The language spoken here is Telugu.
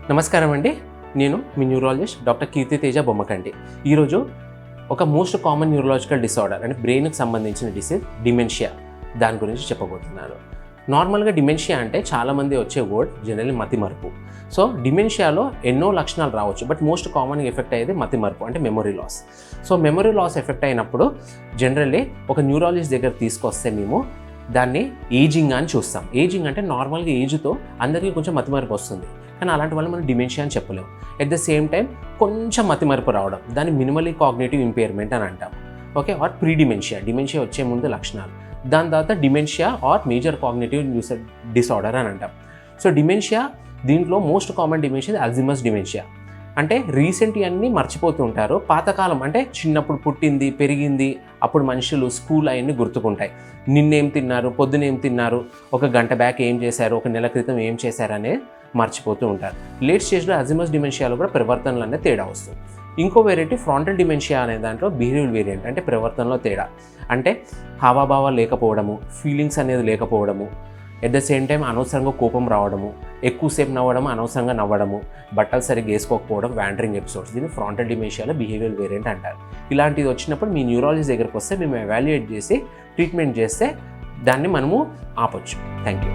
నమస్కారం అండి. నేను మీ న్యూరాలజిస్ట్ డాక్టర్ కీర్తి తేజ బొమ్మకంటి. ఈరోజు ఒక మోస్ట్ కామన్ న్యూరలాజికల్ డిసార్డర్ అంటే బ్రెయిన్కి సంబంధించిన డిసీజ్ డిమెన్షియా దాని గురించి చెప్పబోతున్నాను. నార్మల్గా డిమెన్షియా అంటే చాలామంది వచ్చే వర్డ్ జనరల్లీ మతిమరుపు. సో డిమెన్షియాలో ఎన్నో లక్షణాలు రావచ్చు, బట్ మోస్ట్ కామన్గా ఎఫెక్ట్ అయ్యేది మతిమరుపు అంటే memory loss. So memory loss effect అయినప్పుడు జనరల్లీ ఒక న్యూరాలజిస్ట్ దగ్గర తీసుకొస్తే మేము దాన్ని ఏజింగ్ అని చూస్తాం. ఏజింగ్ అంటే నార్మల్గా ఏజ్తో అందరికీ కొంచెం మతిమరుపు వస్తుంది, కానీ అలాంటి వల్ల మనం డిమెన్షియా అని చెప్పలేము. ఎట్ ద సేమ్ టైం కొంచెం మతిమరుపు రావడం, దాన్ని మినిమలీ కాగ్నేటివ్ ఇంపైర్మెంట్ అని అంటాం. ఓకే, ఆర్ ప్రీ డిమెన్షియా వచ్చే ముందు లక్షణాలు. దాని తర్వాత dementia or major cognitive disorder అని అంటాం. సో డిమెన్షియా దీంట్లో most common dementia Alzheimer's dementia. అంటే రీసెంట్ అన్నీ మర్చిపోతూ ఉంటారు. పాతకాలం అంటే చిన్నప్పుడు పుట్టింది పెరిగింది అప్పుడు మనుషులు స్కూల్ అవన్నీ గుర్తుకుంటాయి. నిన్నేం తిన్నారు, పొద్దునేం తిన్నారు, ఒక గంట బ్యాక్ ఏం చేశారు, ఒక నెల క్రితం ఏం చేశారనే మర్చిపోతూ ఉంటారు. లేట్ స్టేజ్లో అల్జీమర్స్ డిమెన్షియాలో కూడా ప్రవర్తనలు అనేది తేడా వస్తుంది. ఇంకో వెరైటీ ఫ్రాంటల్ డిమెన్షియా అనే దాంట్లో బిహేవియర్ వేరియంట్ అంటే ప్రవర్తనలో తేడా. అంటే హావాభావాలు లేకపోవడము, ఫీలింగ్స్ అనేది లేకపోవడము, ఎట్ ద సేమ్ టైం అనవసరంగా కోపం రావడము, ఎక్కువసేపు నవ్వడము, అనవసరంగా నవ్వడము, బట్టలు సరిగ్గా వేసుకోకపోవడం, వ్యాండరింగ్ ఎపిసోడ్స్. దీన్ని ఫ్రాంటల్ డిమెన్షియాలో బిహేవియర్ వేరియంట్ అంటారు. ఇలాంటిది వచ్చినప్పుడు మీ న్యూరాలజిస్ట్ దగ్గరికి వస్తే మేము ఎవాల్యుయేట్ చేసి ట్రీట్మెంట్ చేస్తే దాన్ని మనము ఆపొచ్చు. Thank you.